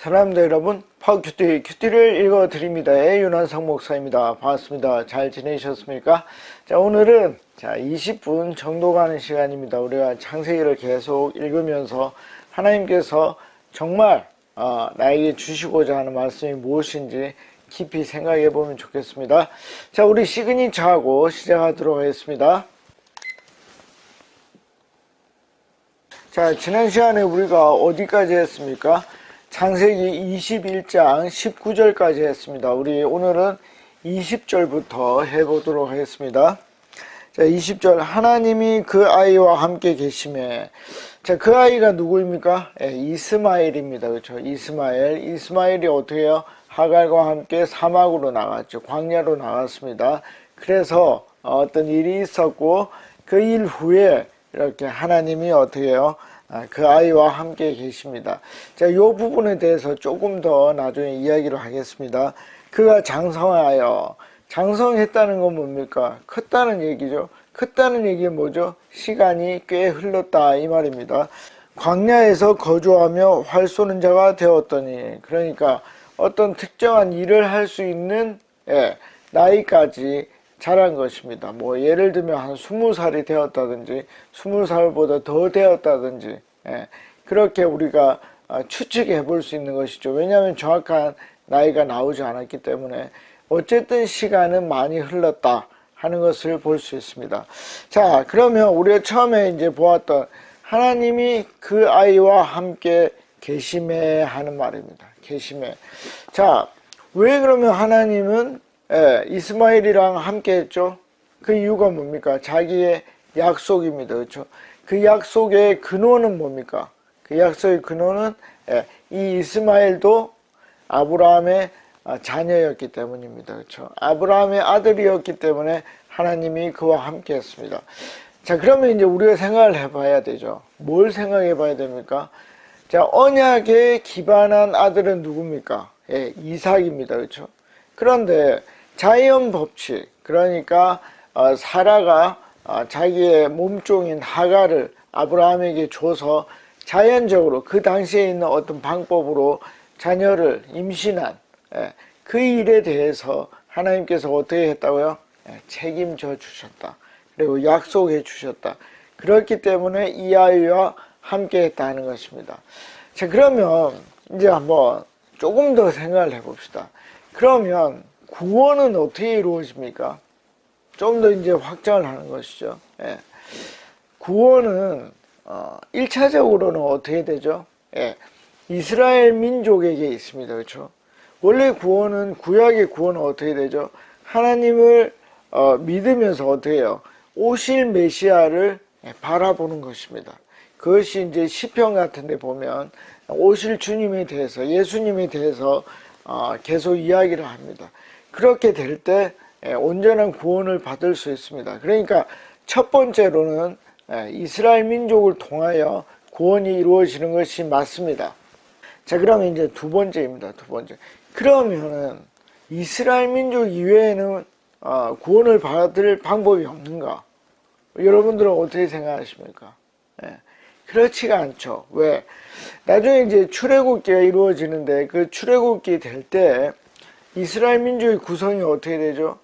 사랑합니다 여러분. 큐티를 읽어드립니다. 윤한상 목사입니다. 반갑습니다. 잘 지내셨습니까? 자, 오늘은 20분 정도 가는 시간입니다. 우리가 창세기를 계속 읽으면서 하나님께서 정말 나에게 주시고자 하는 말씀이 무엇인지 깊이 생각해 보면 좋겠습니다. 자, 우리 시그니처하고 시작하도록 하겠습니다. 자, 지난 시간에 우리가 어디까지 했습니까? 창세기 21장 19절까지 했습니다. 우리 오늘은 20절부터 해보도록 하겠습니다. 자, 20절. 하나님이 그 아이와 함께 계시매. 자, 그 아이가 누구입니까? 이스마엘입니다. 그렇죠? 이스마엘이 어떻게 해요? 하갈과 함께 사막으로 나갔죠. 광야로 나갔습니다. 그래서 어떤 일이 있었고 그 일 후에 이렇게 하나님이 어떻게 해요? 그 아이와 함께 계십니다. 자, 이 부분에 대해서 조금 더 나중에 이야기를 하겠습니다. 그가 장성했다는 건 뭡니까? 컸다는 얘기죠. 컸다는 얘기는 뭐죠? 시간이 꽤 흘렀다 이 말입니다. 광야에서 거주하며 활 쏘는 자가 되었더니, 그러니까 어떤 특정한 일을 할 수 있는 나이까지 자란 것입니다. 뭐 예를 들면 한 20살이 되었다든지 20살보다 더 되었다든지 그렇게 우리가 추측해 볼 수 있는 것이죠. 왜냐하면 정확한 나이가 나오지 않았기 때문에 어쨌든 시간은 많이 흘렀다 하는 것을 볼 수 있습니다. 자, 그러면 우리가 처음에 이제 보았던 하나님이 그 아이와 함께 계심에 하는 말입니다. 계심에. 자, 왜 그러면 하나님은 이스마엘이랑 함께 했죠? 그 이유가 뭡니까? 자기의 약속입니다. 그렇죠? 그 약속의 근원은 뭡니까? 그 약속의 근원은 이 이스마엘도 아브라함의 자녀였기 때문입니다. 그렇죠? 아브라함의 아들이었기 때문에 하나님이 그와 함께 했습니다. 자, 그러면 이제 우리가 생각을 해봐야 되죠. 뭘 생각해 봐야 됩니까? 자, 언약에 기반한 아들은 누굽니까? 이삭입니다. 그렇죠? 그런데 자연 법칙, 그러니까 사라가 자기의 몸종인 하갈을 아브라함에게 줘서 자연적으로 그 당시에 있는 어떤 방법으로 자녀를 임신한 그 일에 대해서 하나님께서 어떻게 했다고요? 책임져 주셨다. 그리고 약속해 주셨다. 그렇기 때문에 이 아이와 함께 했다는 것입니다. 자, 그러면 이제 한번 조금 더 생각을 해봅시다. 그러면 구원은 어떻게 이루어집니까? 좀 더 이제 확장을 하는 것이죠. 구원은 1차적으로는 어떻게 되죠? 이스라엘 민족에게 있습니다. 그렇죠? 원래 구원은, 구약의 구원은 어떻게 되죠? 하나님을 믿으면서 어떻게 해요? 오실 메시아를 바라보는 것입니다. 그것이 이제 시편 같은 데 보면 오실 주님에 대해서, 예수님에 대해서 계속 이야기를 합니다. 그렇게 될 때 온전한 구원을 받을 수 있습니다. 그러니까 첫 번째로는 이스라엘 민족을 통하여 구원이 이루어지는 것이 맞습니다. 자, 그러면 이제 두 번째입니다. 두 번째. 그러면은 이스라엘 민족 이외에는 구원을 받을 방법이 없는가? 여러분들은 어떻게 생각하십니까? 그렇지가 않죠. 왜? 나중에 이제 출애굽기가 이루어지는데 그 출애굽기 될 때 이스라엘 민족의 구성이 어떻게 되죠?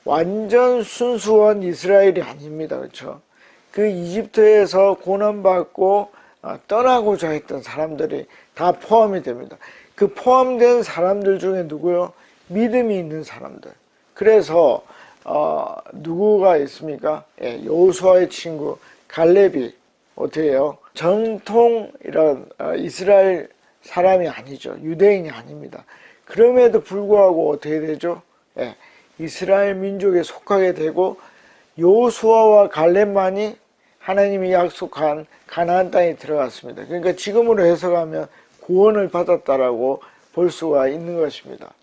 완전 순수한 이스라엘이 아닙니다. 그렇죠? 그 이집트에서 고난받고 떠나고자 했던 사람들이 다 포함이 됩니다. 그 포함된 사람들 중에 누구요? 믿음이 있는 사람들. 그래서 누구가 있습니까? 여호수아의 친구 갈렙이 어떻게 해요? 정통 이런 이스라엘 사람이 아니죠. 유대인이 아닙니다. 그럼에도 불구하고 어떻게 되죠? 이스라엘 민족에 속하게 되고 여호수아와 갈렙만이 하나님이 약속한 가나안 땅에 들어갔습니다. 그러니까 지금으로 해석하면 구원을 받았다라고 볼 수가 있는 것입니다.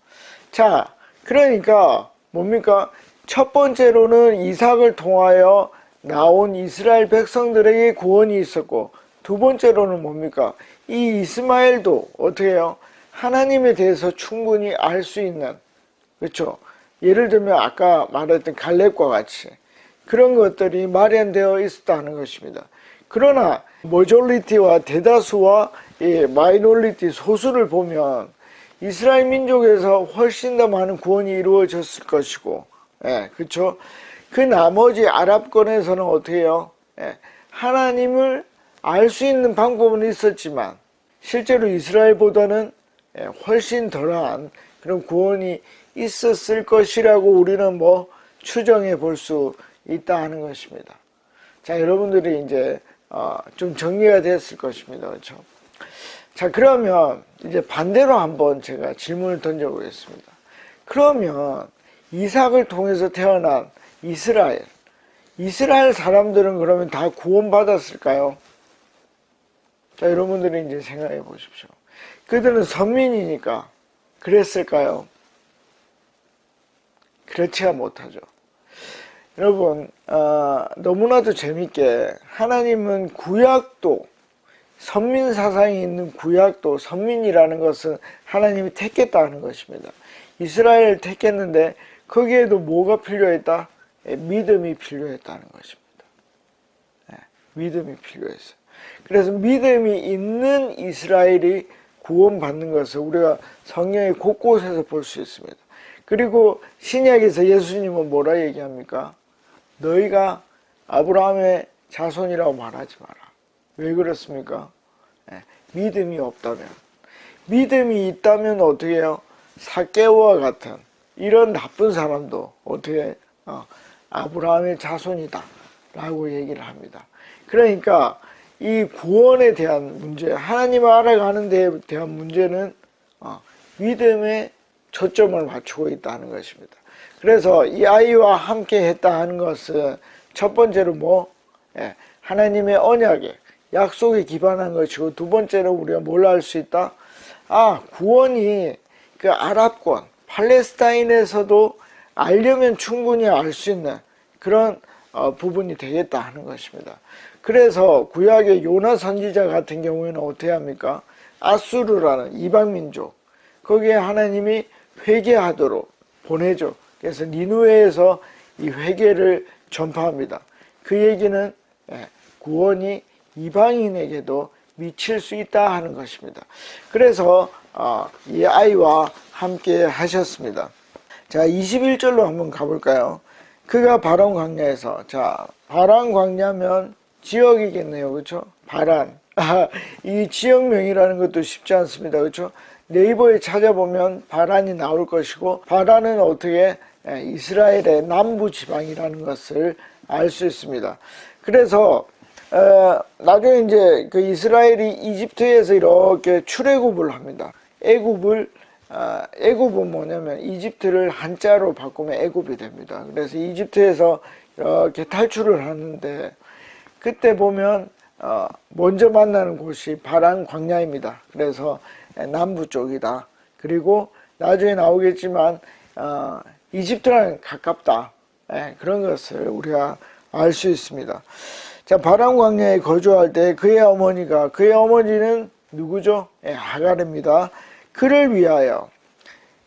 자, 그러니까 뭡니까? 첫 번째로는 이삭을 통하여 나온 이스라엘 백성들에게 구원이 있었고, 두 번째로는 뭡니까? 이 이스마엘도 어떻게 해요? 하나님에 대해서 충분히 알 수 있는, 그렇죠? 예를 들면 아까 말했던 갈렙과 같이 그런 것들이 마련되어 있었다는 것입니다. 그러나 머저리티와 대다수와 마이너리티 소수를 보면 이스라엘 민족에서 훨씬 더 많은 구원이 이루어졌을 것이고, 그렇죠? 그 나머지 아랍권에서는 어떻게 해요? 하나님을 알 수 있는 방법은 있었지만 실제로 이스라엘보다는 훨씬 덜한 그런 구원이 있었을 것이라고 우리는 뭐 추정해 볼 수 있다 하는 것입니다. 자, 여러분들이 이제 좀 정리가 됐을 것입니다. 그렇죠? 자, 그러면 이제 반대로 한번 제가 질문을 던져보겠습니다. 그러면 이삭을 통해서 태어난 이스라엘 사람들은 그러면 다 구원받았을까요? 자, 여러분들이 이제 생각해 보십시오. 그들은 선민이니까 그랬을까요? 그렇지가 못하죠. 여러분, 너무나도 재밌게 하나님은 구약도, 선민 사상이 있는 구약도, 선민이라는 것은 하나님이 택했다는 것입니다. 이스라엘을 택했는데 거기에도 뭐가 필요했다? 믿음이 필요했다는 것입니다. 믿음이 필요했어요. 그래서 믿음이 있는 이스라엘이 구원받는 것을 우리가 성경의 곳곳에서 볼 수 있습니다. 그리고 신약에서 예수님은 뭐라 얘기합니까? 너희가 아브라함의 자손이라고 말하지 마라. 왜 그렇습니까? 믿음이 없다면. 믿음이 있다면 어떻게 해요? 삭개오와 같은 이런 나쁜 사람도 어떻게 아브라함의 자손이다 라고 얘기를 합니다. 그러니까 이 구원에 대한 문제, 하나님을 알아가는 데 대한 문제는 믿음에 초점을 맞추고 있다는 것입니다. 그래서 이 아이와 함께 했다 하는 것은 첫 번째로 하나님의 언약에, 약속에 기반한 것이고, 두 번째는 우리가 뭘 알 수 있다? 구원이 그 아랍권, 팔레스타인에서도 알려면 충분히 알 수 있는 그런 부분이 되겠다 하는 것입니다. 그래서 구약의 요나 선지자 같은 경우에는 어떻게 합니까? 아수르라는 이방민족, 거기에 하나님이 회개하도록 보내죠. 그래서 니누에에서 이 회개를 전파합니다. 그 얘기는 구원이 이방인에게도 미칠 수 있다 하는 것입니다. 그래서 이 아이와 함께 하셨습니다. 자, 21절로 한번 가볼까요? 그가 바란 광야에서, 자, 바란 광야면 지역이겠네요. 그렇죠? 바란. 이 지역명이라는 것도 쉽지 않습니다. 그렇죠? 네이버에 찾아보면 바란이 나올 것이고, 바란은 어떻게 이스라엘의 남부 지방이라는 것을 알 수 있습니다. 그래서 나중에 이제 그 이스라엘이 이집트에서 이렇게 출애굽을 합니다. 애굽은 뭐냐면 이집트를 한자로 바꾸면 애굽이 됩니다. 그래서 이집트에서 이렇게 탈출을 하는데, 그때 보면 먼저 만나는 곳이 바란 광야입니다. 그래서 남부 쪽이다. 그리고 나중에 나오겠지만 이집트랑 가깝다. 그런 것을 우리가 알 수 있습니다. 자, 바란 광야에 거주할 때 그의 어머니는 누구죠? 하갈입니다. 그를 위하여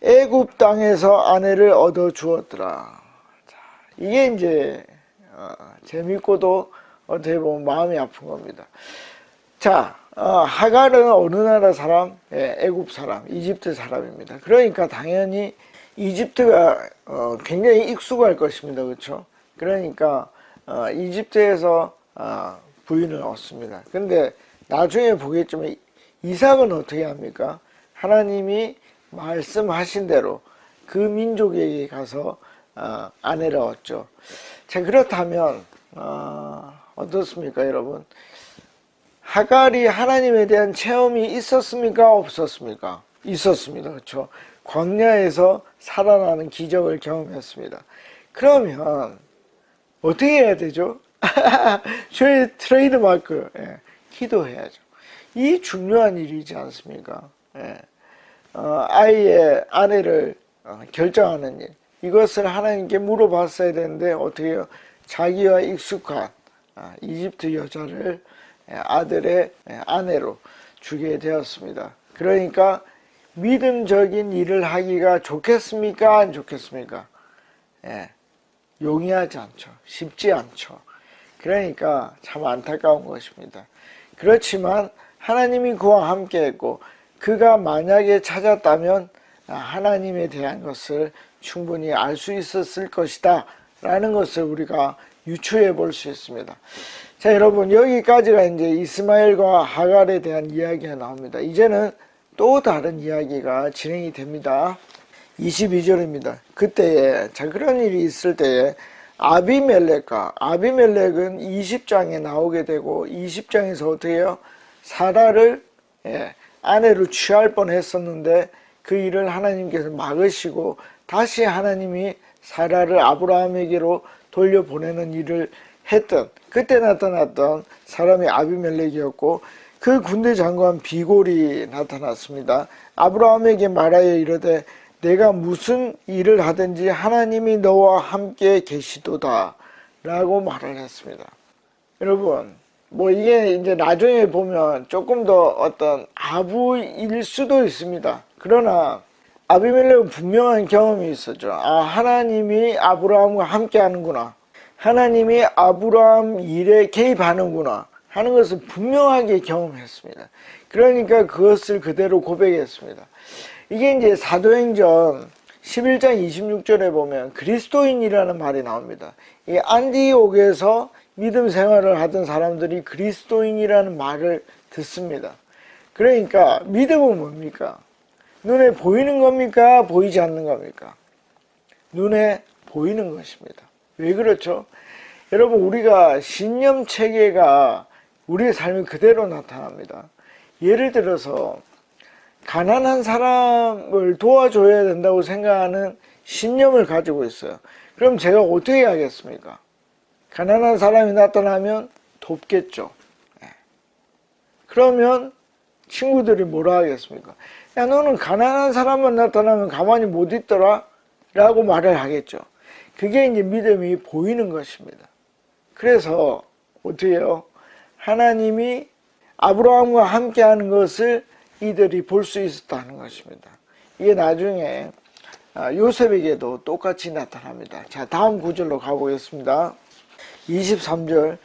애굽 땅에서 아내를 얻어 주었더라. 자, 이게 이제 재밌고도 어떻게 보면 마음이 아픈 겁니다. 자, 하갈은 어느 나라 사람? 애굽 사람, 이집트 사람입니다. 그러니까 당연히 이집트가 굉장히 익숙할 것입니다. 그렇죠? 그러니까 이집트에서 부인을 얻습니다. 근데 나중에 보겠지만 이삭은 어떻게 합니까? 하나님이 말씀하신 대로 그 민족에게 가서 아내를 얻죠. 자, 그렇다면 어떻습니까, 여러분? 하갈이 하나님에 대한 체험이 있었습니까, 없었습니까? 있었습니다. 그렇죠? 광야에서 살아나는 기적을 경험했습니다. 그러면 어떻게 해야 되죠? 저희 트레이드마크, 기도해야죠. 이 중요한 일이지 않습니까? 아이의 아내를 결정하는 일, 이것을 하나님께 물어봤어야 되는데 어떻게 해요? 자기와 익숙한 이집트 여자를 아들의 아내로 주게 되었습니다. 그러니까 믿음적인 일을 하기가 좋겠습니까? 안 좋겠습니까? 용이하지 않죠. 쉽지 않죠. 그러니까 참 안타까운 것입니다. 그렇지만 하나님이 그와 함께 했고 그가 만약에 찾았다면 하나님에 대한 것을 충분히 알 수 있었을 것이다 라는 것을 우리가 유추해 볼 수 있습니다. 자, 여러분, 여기까지가 이제 이스마엘과 하갈에 대한 이야기가 나옵니다. 이제는 또 다른 이야기가 진행이 됩니다. 22절입니다. 그때에, 자, 그런 일이 있을 때에 아비멜렉은 20장에 나오게 되고 20장에서 어떻게 해요? 사라를 아내로 취할 뻔했었는데 그 일을 하나님께서 막으시고 다시 하나님이 사라를 아브라함에게로 돌려보내는 일을 했던, 그때 나타났던 사람이 아비멜렉이었고 그 군대 장관 비골이 나타났습니다. 아브라함에게 말하여 이르되 내가 무슨 일을 하든지 하나님이 너와 함께 계시도다 라고 말을 했습니다. 여러분, 뭐 이게 이제 나중에 보면 조금 더 어떤 아부일 수도 있습니다. 그러나 아비멜렉은 분명한 경험이 있었죠. 하나님이 아브라함과 함께 하는구나, 하나님이 아브라함 일에 개입하는구나 하는 것을 분명하게 경험했습니다. 그러니까 그것을 그대로 고백했습니다. 이게 이제 사도행전 11장 26절에 보면 그리스도인이라는 말이 나옵니다. 이 안디옥에서 믿음 생활을 하던 사람들이 그리스도인이라는 말을 듣습니다. 그러니까 믿음은 뭡니까? 눈에 보이는 겁니까? 보이지 않는 겁니까? 눈에 보이는 것입니다. 왜 그렇죠? 여러분, 우리가 신념 체계가 우리의 삶에 그대로 나타납니다. 예를 들어서 가난한 사람을 도와줘야 된다고 생각하는 신념을 가지고 있어요. 그럼 제가 어떻게 하겠습니까? 가난한 사람이 나타나면 돕겠죠. 그러면 친구들이 뭐라 하겠습니까? 야, 너는 가난한 사람만 나타나면 가만히 못 있더라 라고 말을 하겠죠. 그게 이제 믿음이 보이는 것입니다. 그래서 어떻게 해요? 하나님이 아브라함과 함께 하는 것을 이들이 볼 수 있었다는 것입니다. 이게 나중에 요셉에게도 똑같이 나타납니다. 자, 다음 구절로 가보겠습니다. 23절.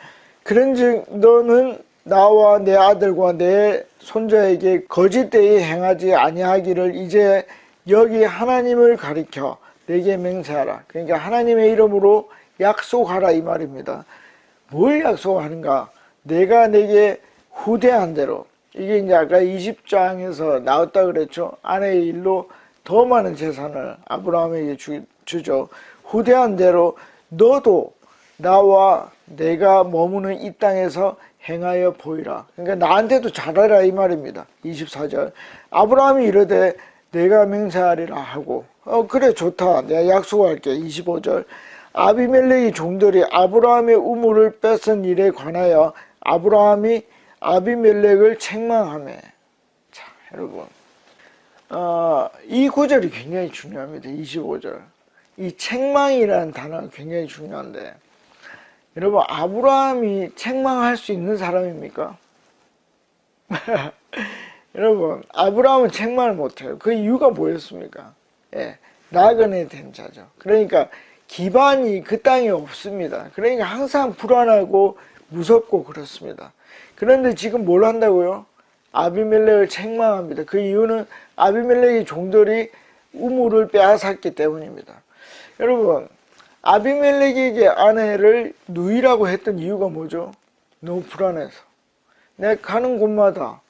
그런즉 너는 나와 내 아들과 내 손자에게 거짓되이 행하지 아니하기를 이제 여기 하나님을 가리켜 내게 맹세하라. 그러니까 하나님의 이름으로 약속하라 이 말입니다. 뭘 약속하는가? 내가 내게 후대한 대로, 이게 이제 아까 20장에서 나왔다 그랬죠. 아내의 일로 더 많은 재산을 아브라함에게 주죠. 후대한 대로 너도 나와 내가 머무는 이 땅에서 행하여 보이라. 그러니까 나한테도 잘하라 이 말입니다. 24절. 아브라함이 이르되 내가 맹세하리라 하고, 그래 좋다, 내가 약속할게. 25절. 아비멜렉의 종들이 아브라함의 우물을 뺏은 일에 관하여 아브라함이 아비멜렉을 책망하며. 자, 여러분, 이 구절이 굉장히 중요합니다. 25절. 이 책망이라는 단어가 굉장히 중요한데, 여러분, 아브라함이 책망할 수 있는 사람입니까? 여러분, 아브라함은 책망을 못해요. 그 이유가 뭐였습니까? 나그네 된 자죠. 그러니까 기반이 그 땅에 없습니다. 그러니까 항상 불안하고 무섭고 그렇습니다. 그런데 지금 뭘 한다고요? 아비멜렉을 책망합니다. 그 이유는 아비멜렉의 종들이 우물을 빼앗았기 때문입니다. 여러분, 아비멜렉에게 아내를 누이라고 했던 이유가 뭐죠? 너무 불안해서. 내가 가는 곳마다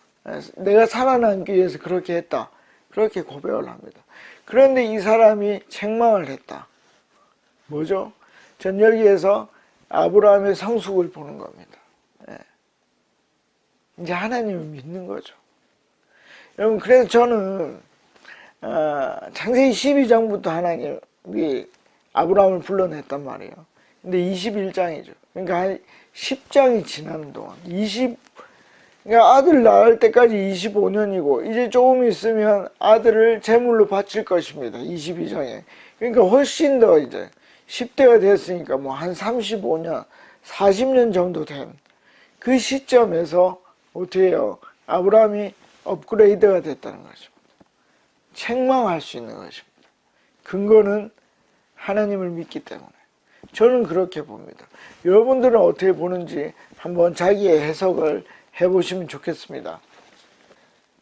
내가 살아남기 위해서 그렇게 했다. 그렇게 고백을 합니다. 그런데 이 사람이 책망을 했다. 뭐죠? 전 여기에서 아브라함의 성숙을 보는 겁니다. 이제 하나님을 믿는 거죠. 여러분, 그래서 저는 창세기 12장부터 하나님이 아브라함을 불러냈단 말이에요. 근데 21장이죠. 그러니까 한 10장이 지나는 동안 그러니까 아들 낳을 때까지 25년이고 이제 조금 있으면 아들을 제물로 바칠 것입니다. 22장에. 그러니까 훨씬 더 이제 10대가 됐으니까 뭐 한 35년, 40년 정도 된 그 시점에서 어떻게 해요? 아브라함이 업그레이드가 됐다는 것입니다. 책망할 수 있는 것입니다. 근거는 하나님을 믿기 때문에. 저는 그렇게 봅니다. 여러분들은 어떻게 보는지 한번 자기의 해석을 해보시면 좋겠습니다.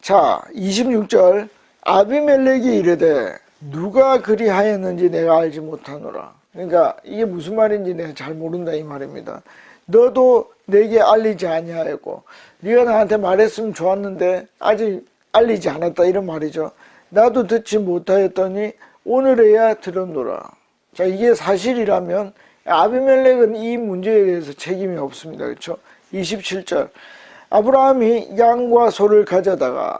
자, 26절 아비멜렉이 이르되 누가 그리하였는지 내가 알지 못하노라. 그러니까 이게 무슨 말인지 내가 잘 모른다 이 말입니다. 너도 내게 알리지 아니하였고 네가 나한테 말했으면 좋았는데 아직 알리지 않았다 이런 말이죠. 나도 듣지 못하였더니 오늘에야 들었노라. 자, 이게 사실이라면 아비멜렉은 이 문제에 대해서 책임이 없습니다. 그렇죠? 27절 아브라함이 양과 소를 가져다가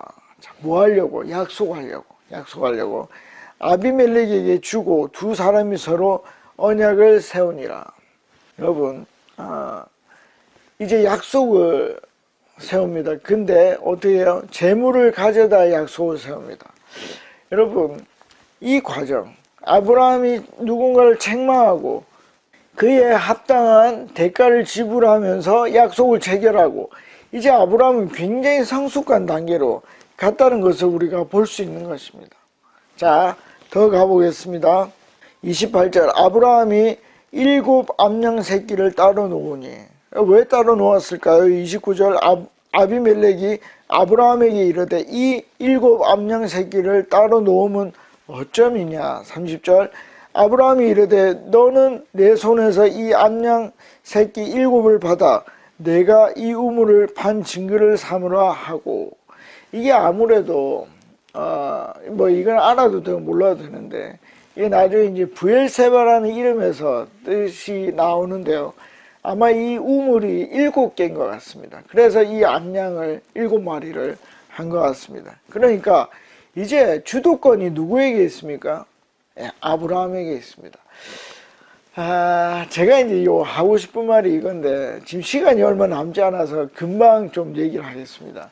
뭐 하려고? 약속하려고 아비멜렉에게 주고 두 사람이 서로 언약을 세우니라. 여러분, 이제 약속을 세웁니다. 근데 어떻게 해요? 재물을 가져다 약속을 세웁니다. 여러분, 이 과정, 아브라함이 누군가를 책망하고 그에 합당한 대가를 지불하면서 약속을 체결하고 이제 아브라함은 굉장히 성숙한 단계로 갔다는 것을 우리가 볼 수 있는 것입니다. 자, 더 가보겠습니다. 28절 아브라함이 7 암양 새끼를 따로 놓으니 왜 따로 놓았을까요? 29절 아비멜렉이 아브라함에게 이르되 이 7 암양 새끼를 따로 놓으면 어점이냐. 30절 아브라함이 이르되 너는 내 손에서 이 암양 새끼 7을 받아 내가 이 우물을 판 증거를 삼으라 하고. 이게 아무래도 뭐 이건 알아도 되고 몰라도 되는데 이게 나중에 이제 브엘세바라는 이름에서 뜻이 나오는데요. 아마 이 우물이 7개인 것 같습니다. 그래서 이 암양을 7마리를 한 것 같습니다. 그러니까 이제 주도권이 누구에게 있습니까? 아브라함에게 있습니다. 제가 이제 하고 싶은 말이 이건데 지금 시간이 얼마 남지 않아서 금방 좀 얘기를 하겠습니다.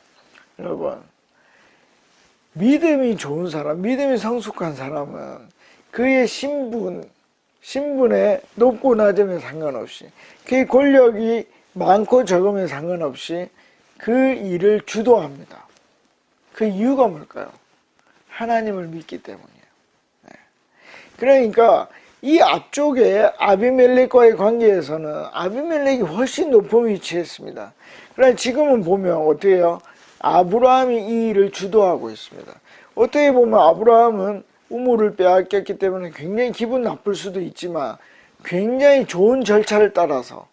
여러분, 믿음이 좋은 사람, 믿음이 성숙한 사람은 그의 신분의 높고 낮음에 상관없이, 그의 권력이 많고 적음에 상관없이 그 일을 주도합니다. 그 이유가 뭘까요? 하나님을 믿기 때문이에요. 그러니까 이 앞쪽에 아비멜렉과의 관계에서는 아비멜렉이 훨씬 높은 위치에 있습니다. 그러나 지금은 보면 어떻게 해요? 아브라함이 이 일을 주도하고 있습니다. 어떻게 보면 아브라함은 우물을 빼앗겼기 때문에 굉장히 기분 나쁠 수도 있지만 굉장히 좋은 절차를 따라서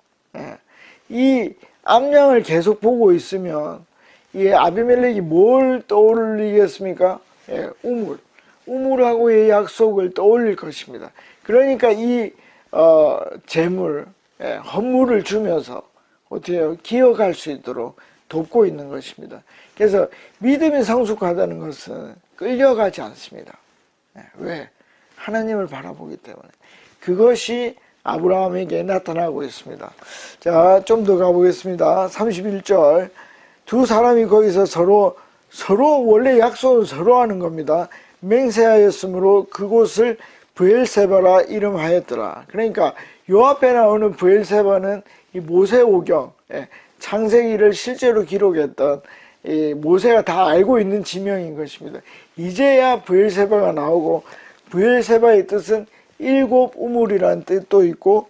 이 암양을 계속 보고 있으면 이 아비멜렉이 뭘 떠올리겠습니까? 우물하고의 약속을 떠올릴 것입니다. 그러니까 이 재물, 헌물을 주면서 어떻게 해요? 기억할 수 있도록 돕고 있는 것입니다. 그래서 믿음이 성숙하다는 것은 끌려가지 않습니다. 왜? 하나님을 바라보기 때문에. 그것이 아브라함에게 나타나고 있습니다. 자, 좀 더 가보겠습니다. 31절 두 사람이 거기서 서로 원래 약속은 서로 하는 겁니다. 맹세하였으므로 그곳을 브엘세바라 이름하였더라. 그러니까 요 앞에 나오는 브엘세바는 이 모세오경, 창세기를 실제로 기록했던 이 모세가 다 알고 있는 지명인 것입니다. 이제야 브엘세바가 나오고, 브엘세바의 뜻은 7 우물이라는 뜻도 있고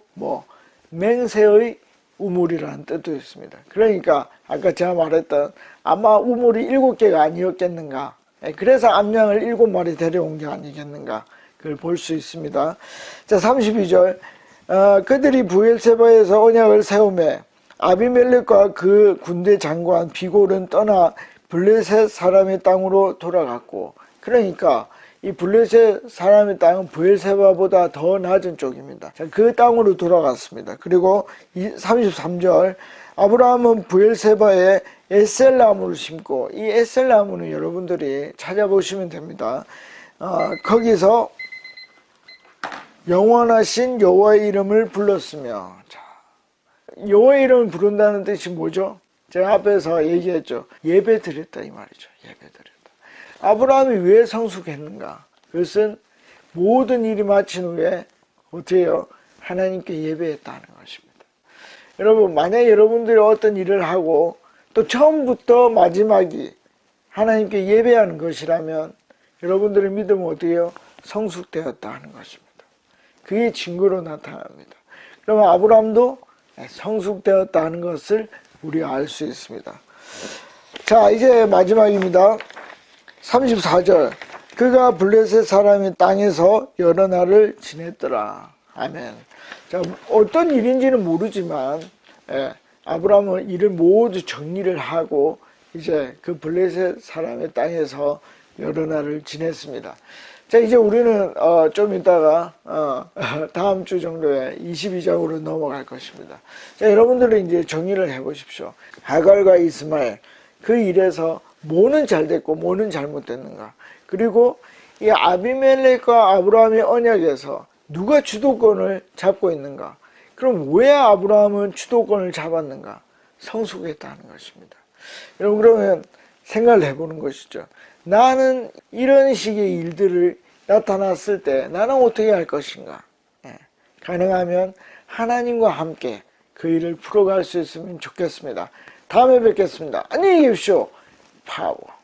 맹세의 우물이라는 뜻도 있습니다. 그러니까 아까 제가 말했던 아마 우물이 7개가 아니었겠는가, 그래서 암양을 7마리 데려온 게 아니겠는가, 그걸 볼 수 있습니다. 자, 32절 그들이 브엘세바에서 언약을 세우매 아비멜렉과 그 군대 장관 비골은 떠나 블레셋 사람의 땅으로 돌아갔고. 그러니까 이 블레셋 사람의 땅은 브엘세바보다 더 낮은 쪽입니다. 자, 그 땅으로 돌아갔습니다. 그리고 33절 아브라함은 브엘세바에 에셀나무를 심고, 이 에셀나무는 여러분들이 찾아보시면 됩니다. 거기서 영원하신 여호와의 이름을 불렀으며. 자, 여호와의 이름을 부른다는 뜻이 뭐죠? 제가 앞에서 얘기했죠. 예배 드렸다 이 말이죠. 예배 드렸다. 아브라함이 왜 성숙했는가? 그것은 모든 일이 마친 후에 어떻게 해요? 하나님께 예배했다는 것입니다. 여러분, 만약 여러분들이 어떤 일을 하고 또 처음부터 마지막이 하나님께 예배하는 것이라면 여러분들의 믿음은 어떻게 해요? 성숙되었다 하는 것입니다. 그게 증거로 나타납니다. 그러면 아브라함도 성숙되었다 하는 것을 우리가 알 수 있습니다. 자, 이제 마지막입니다. 34절. 그가 블레셋 사람의 땅에서 여러 날을 지냈더라. 아멘. 자, 어떤 일인지는 모르지만, 아브라함은 이를 모두 정리를 하고, 이제 그 블레셋 사람의 땅에서 여러 날을 지냈습니다. 자, 이제 우리는, 좀 이따가, 다음 주 정도에 22장으로 넘어갈 것입니다. 자, 여러분들은 이제 정리를 해 보십시오. 하갈과 이스마엘, 그 일에서 뭐는 잘 됐고, 뭐는 잘못됐는가. 그리고 이 아비멜렉과 아브라함의 언약에서 누가 주도권을 잡고 있는가? 그럼 왜 아브라함은 주도권을 잡았는가? 성숙했다는 것입니다. 여러분, 그러면 생각을 해보는 것이죠. 나는 이런 식의 일들을 나타났을 때 나는 어떻게 할 것인가? 가능하면 하나님과 함께 그 일을 풀어갈 수 있으면 좋겠습니다. 다음에 뵙겠습니다. 안녕히 계십시오. 파워.